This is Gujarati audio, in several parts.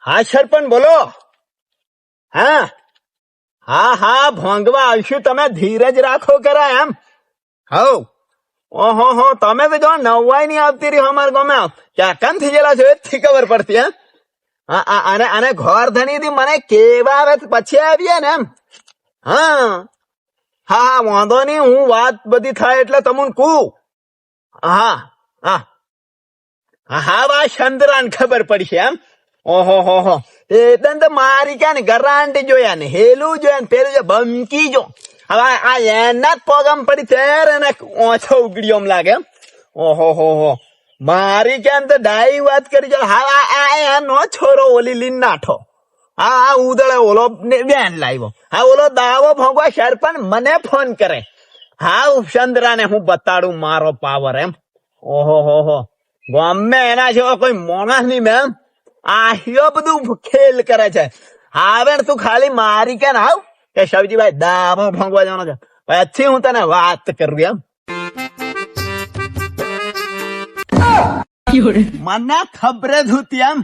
હા સરપંચ બોલો. હા હા હા ભોંગવા આવશું, તમે ધીરજ રાખો કરા એમ. હવ ઓહો હો, તમે તો જો નવાઈ ની આવતી રહી અમારા ગામે. ક્યાં થઈ ગયેલા છો એથી ખબર પડતી. અને ઘર ધણી થી મને કેવા આવે પછી આવીએ ને એમ. હા હા હા વાંધો નહી, હું વાત બધી થાય એટલે તમને કહું. હા હા હા વા ચંદ્રાન ખબર પડશે એમ. ઓહો હો હો, એટલે તો મારી ક્યાં ને ગરાંટી જોયા ને હેલું જોયા ને પેલું જો બમકી જો. હવે આ એના જ પોગમ પડી ત્યારે એને ઓછો ઉગડ્યો એમ લાગે એમ. ઓહો હો હો, મારી ક્યાં તો ડાઈ વાત કરી છે. હા આ નો છોરો ઓલી લીન નાઠો. હા ઉદળે ઓલો બેન લાવ્યો. હા ઓલો દાવો ભોગવા સરપંચ મને ફોન કરે. હા ચંદ્રાને હું બતાડું મારો પાવર એમ. ઓહો હો હો, ગમે એના જેવો કોઈ માણસ નહીં મેમ. આ બધું ખેલ કરે છે. હવે તું ખાલી મારી કે આવ કે સવજીભાઈ દાવો ભોગવા જવાનો છે, પછી હું તને વાત કરું એમ. મને ખબર જ હતી એમ.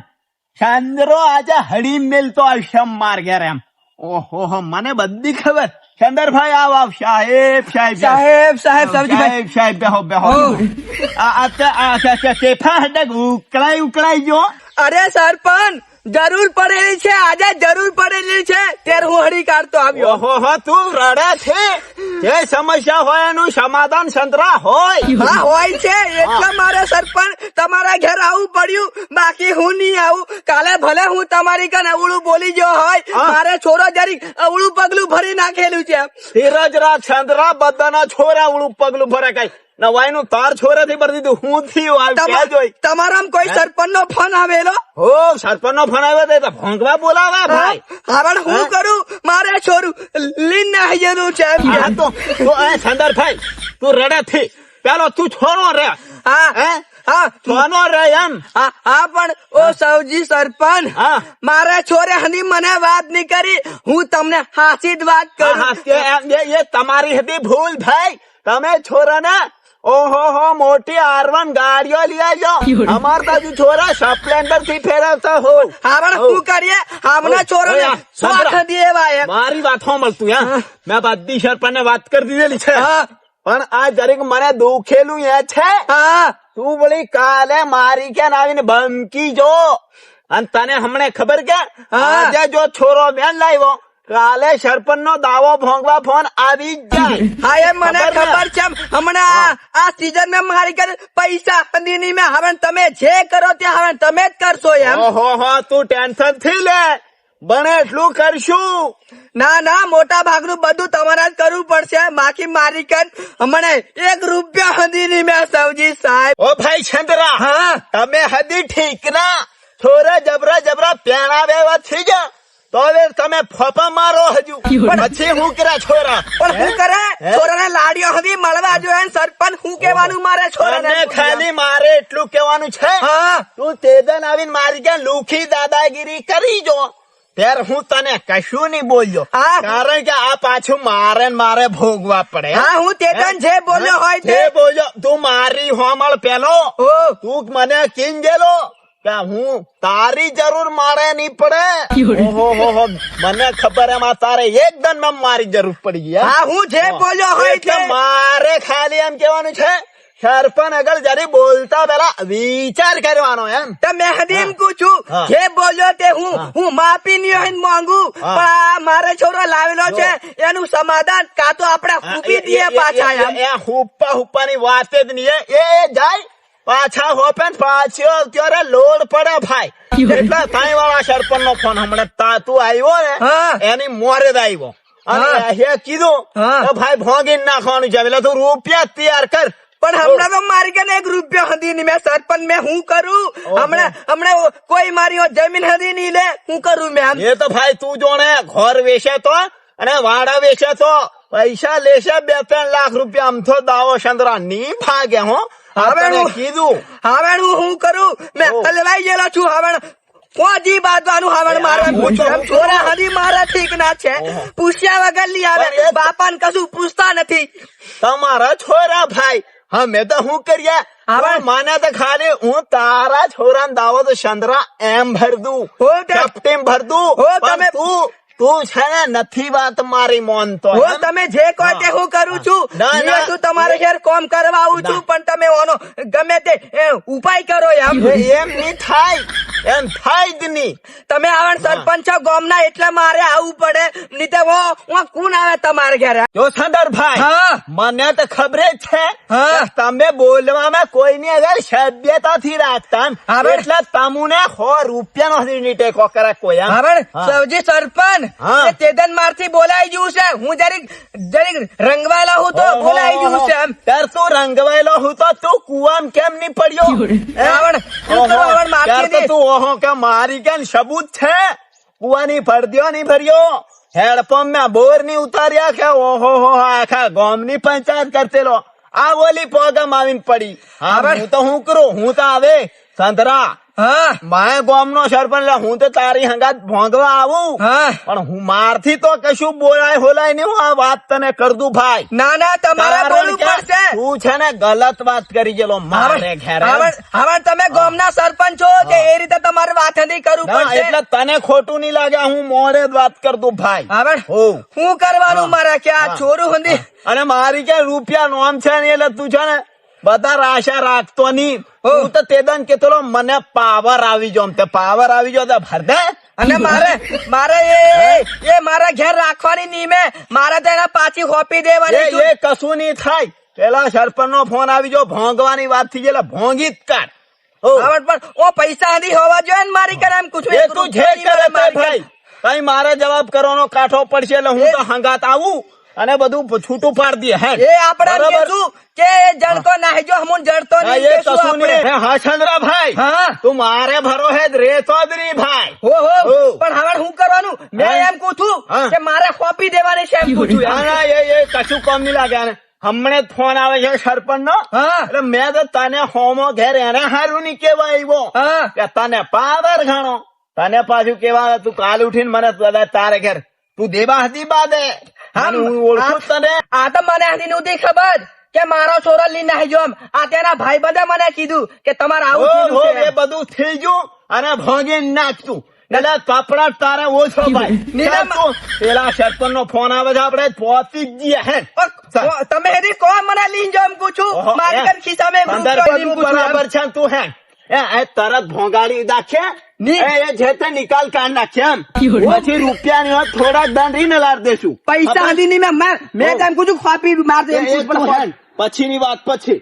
ચંદ્રો આજે હળી મેલતો આવશે માર ઘેર એમ. ઓહો મને બધી ખબર. ચંદરભાઈ આવ સાહેબ સાહેબ સાહેબ સાહેબ સાહેબ સાહેબ બેહો બેહો. ઉકળાઈ જો. અરે સરપંચ જરૂર પડેલી છે, આજે જરૂર પડેલી છે ત્યારે હું હળી કાઢતો આવ્યો. ઓહો તું રડે છે. જે સમસ્યા હોય એનું સમાધાન સંતરા હોય. હા હોય છે, એટલે મારે સરપંચ તમારા ઘેર આવવું પડ્યું, બાકી હું નહીં આવું. કાલે ભલે હું તમારી કને અવળું બોલી ગયો હોય, મારે છોરો જરી અવળું પગલું ભરી નાખેલું છે. ધીરજ રાખ ચંદ્રા, બધાના છોરા અવળું પગલું ભરે કઈ નવાઈ નું તાર છોરે થી ભરી દીધું. હું થયું જોઈ તમારામાં કોઈ સરપંચ નો ફોન આવેલો? હો સરપંચ નો ફોન આવ્યો તો ભોંગવા બોલાવે ભાઈ. હવે હું કરું, મારે છોરું લીન નાહી ગયેલું છે. તો ચંદરભાઈ તું રડે થી પેલો તું છોરો રે. હા હા છોનો રે એમ. હા પણ ઓ સૌજી સરપંચ, મારા છોરે હની મને વાત નહીં કરી, હું તમને હાસી જ વાત કરું. એ તમારી હતી ભૂલ ભાઈ. તમે છોરા ને ઓહો હો મોટી R1 ગાડીઓ લઈ આવજો. અમાર બાજુ છોરા સ્પ્લેન્ડર થી ફેરવતા હો. હા પણ શું કરીએ, હમણાં છોરા મારી વાત મળતું મેં બધી સરપંચ ને વાત કરી દીધેલી છે, પણ આ જરીક મને દુખેલું એ છે. તું બોલી કાલે મારી ક્યાં આવીને બમકી જો. અને તને હમણે ખબર કે આજે જો છોરો બેન લાવ્યો, કાલે સરપંચ નો દાવો ભોંગવા ફોન આવી જાય. હા એમ મને ખબર છે. હમણાં આ સીઝન માં મારી ઘરે પૈસા હતી નહીં. મેં હવે તમે જે કરો ત્યાં હવે તમે જ કરશો એમ. ઓહો તું ટેન્શન થી લે, બને એટલું કરશું. ના ના, મોટા ભાગનું બધું તમારા જ કરવું પડશે, બાકી મારી કન હમણાં 1 રૂપિયા હતી નહીં. મેં સૌજી સાહેબ. ઓ ભાઈ ચંદ્રા, હા તમે હદી ઠીક ના છોરા જબરા જબરા પેણા બેવા થઈ જા તો હવે તમે ફોફા મારો હજુ પછી હું કર્યા છોરા. પણ શું કરે, છોરાને લાડીઓ હતી મળવા જોઈએ. સરપંચ હું કેવાનું મારે છોરાને? ખાલી મારે એટલું કેવાનું છે, તું તેદન આવીને મારી ક્યાં લુખી દાદાગીરી કરી જો ત્યારે હું તને કશું નહીં બોલ્યો, કારણ કે આ પાછું મારે ભોગવા પડે. હા હું તેદન જે બોલ્યો હોય તે બોલ્યો. તું મારી હોમળ પેલો તું મને કીન ગયેલો કે હું તારી જરૂર મારે નહીં પડે. ઓહો મને ખબર એમ તારે એકદમ મારી જરૂર પડી ગઈ. હા હું જે બોલ્યો હોય એટલે મારે ખાલી એમ કેવાનું છે, સરપંચ અગર જયારે બોલતા પેલા વિચાર કરવાનો એમ. તમે હદીમ પૂછું જે બોલ્યો તે હું માફી નહીં માંગુ, પણ મારે છોરો લાવેલો છે એનું સમાધાન કાં તો આપણે ફૂપી દઈએ પાછા. હુપ્પાની વાત જ નહીં. એ જાય પાછા હોપે પાછો ત્યારે લોડ પડે ભાઈ. એટલે તાઈ વાળા સરપંચ નો ફોન હમણાં તું આવ્યો ને એની મોરે જ આવ્યો અને કીધું ભાઈ ભોગી નાખવાનું છે, એટલે તું રૂપિયા તૈયાર કર. પણ હમણાં તો મારી કને 1 રૂપિયા હતી નહીં. મેં સરપંચ મેં હું કરું, હમણાં કોઈ મારી જમીન હતી નહીં લે, હું કરું મેં? એ તો ભાઈ તું જોણે ઘર વેચે તો અને વાડા વેચે તો પૈસા લેશે 2-3 લાખ રૂપિયા. આમ તો દાવો ચંદ્રા ની ભાગે. હો હવે કીધું હવે હું કરું, મેં હલવાઈ ગયેલો છું. હવે કોજી બાંધવાનું હવે મારે છોરા હજી મારા ઠીક ના છે, પૂછ્યા વગર લઈ આવે. બાપા ને કશું પૂછતા નથી. તમારા છોરા ભાઈ હા મેં તો શું કર્યા હવે? મને તો ખાલી હું તારા છોરા દાવો તો ચંદ્રા એમ ભર દઉં હો તે- કેપ્ટન ભર દઉં હો પણ તમે- તું છે ને નથી વાત મારી મોનતો હું એમ? તમે જે કહો તે હું કરું છું ના, હું ના. શું તમારે ઘેર કોમ કરવા આવું છું ના. પણ તમે ઓનો ગમે તે ઉપાય કરો એમ એમ નહીં થાય એમ થાય જ નહીં તમે આવણ સરપંચ છો ગામના એટલે મારે આવવું પડે નહીં તો હું કોણ આવે તમારે ઘેર જો સંદરભાઈ હા. મને તો ખબર જ છે હા. કે તમે બોલવામાં કોઈની અગર સભ્યતાથી રાખતા એમ. હવે? એટલે તમને 100 રૂપિયાનો ની ટેકો કરે કોઈ એમ. હવે હા. સૌજી સરપંચ હા. એ તેદન મારથી બોલાઈ ગયું છે હું જરીક રંગવાયેલા હું તો ઓહો, બોલાઈ ગયું છે એમ ત્યારે તું રંગવાયેલો હું તો તું કુવામ કેમ નહીં પડ્યો આવણ શું કરો આવણ મારથી ત્યારે તો દે. તું ઓહો કે મારી કેમ સબૂત છે કુવાની ભરદ્યો નહીં ભર્યો હેડપંપ માં બોર ની ઉતાર્યા કે ઓહો હો આખા ગામ ની પંચાયત કરતેલો આ ઓલી પોગમ આવીને પડી હા હવે? હું તો હું કરું હું તો આવે સંતરા હા માય ગામ નો સરપંચ એટલે હું તો તારી હંગાત ભોંગવા આવું હા પણ હું મારથી તો કશું બોલાય હોલાય નહીં હું આ વાત તને કર દઉં ભાઈ ના ના તમારે કારણ બોલવું કે પડશે તું છે ને ગલત વાત કરી ગયેલો મારે ઘેરે હવે તમે ગામના સરપંચ છો તે એ રીતે તમારે વાત નથી કરવું ના, પડશે એટલે તને ખોટું નહીં લાગે હું મોડે જ વાત કર દઉં ભાઈ હવે હોવ. શું કરવાનું હા. મારા કે આ હા. છોરું હતી અને મારી કે રૂપિયા નોમ છે ને એટલે તું છે ને બધા આશા રાખતો નહીં હો. હું તો તેદન કેતલો મને પાવર આવી જો તે પાવર આવી જો તો ભર દે અને મારે એ મારા ઘેર રાખવાની નીમે મારે તો એને પાછી હોપી દેવાની છું. એ કશું નહીં થાય પેલા સરપંચ નો ફોન આવી જો ભોંગવાની વાત થઈ ગયેલા ભોંગી જ કાઢ હોવ. હવે પણ ઓ પૈસા નથી હોવા જોઈએ ને મારી ઘરે એમ કુછ એ તું જે કરે તે ભાઈ કઈ મારે જવાબ કરવાનો કાઠો પડશે એટલે હું તો હંગાત આવું અને બધું છૂટું પાડી દે હે એ આપણે એમ બરાબર? કીધું કે જણકો નાહી જો હમું જડતો હા, નહીં એ કહેશું કશું આપણે. નહીં હા ચંદ્રભાઈ હા તું મારે ભરો હે જ રેતો જ નહીં ભાઈ હો હો હો. પણ હવે શું કરવાનું મેં હા. એમ પૂછું હા. કે મારે કોપી દેવાની છે એમ પૂછું ના એમ. ના એ કશું કામ નહીં લાગે આને. હમણે જ ફોન આવે છે સરપંચ નો હા. એટલે મેં તો તને હોમો ઘેર એને હારું નહીં કેવા આવ્યો હા કે તને પાવર ઘણો તને પાછું કેવા તું કાલ ઉઠીને મને બધા તારે ઘેર તું દેવા હતી બાદે હા, અને હું ઓળખું જ તને આ તો મને આથી નહોતી ખબર કે મારો છોરો લઈને આવી જો આ તેના ભાઈ બધે મને કીધું કે તમારે આવું ઓહો, થયું છે એ બધું થઈ ગયું અને ભોગી નાખતું એટલે કપડા તારે ઓછો ભાઈ નીલમ- ચાલ તું, પેલા સરપંચ નો ફોન આવે છે આપડે પહોંચી જ જઈએ હે ચાલ. તમે એની કોણ મને લઈને જો એમ પૂછું ઓહો, મારી એ ઘર ખિસ્સામાં એમ પંદર રૂપિયા લઈને બધું પૂછું એમ. બરાબર છે ને તું હે એ તરત ભોંગાડી નાખે ની. એ જે તે નિકાલ કાઢ નાખે એમ પછી રૂપિયા ની થોડાક દંડ રીને લાડ દેશું પૈસા હતી નહીં મેં તેમ પૂછું ખોપી મારते એમ એ તો પૂછું હે. પછીની વાત પછી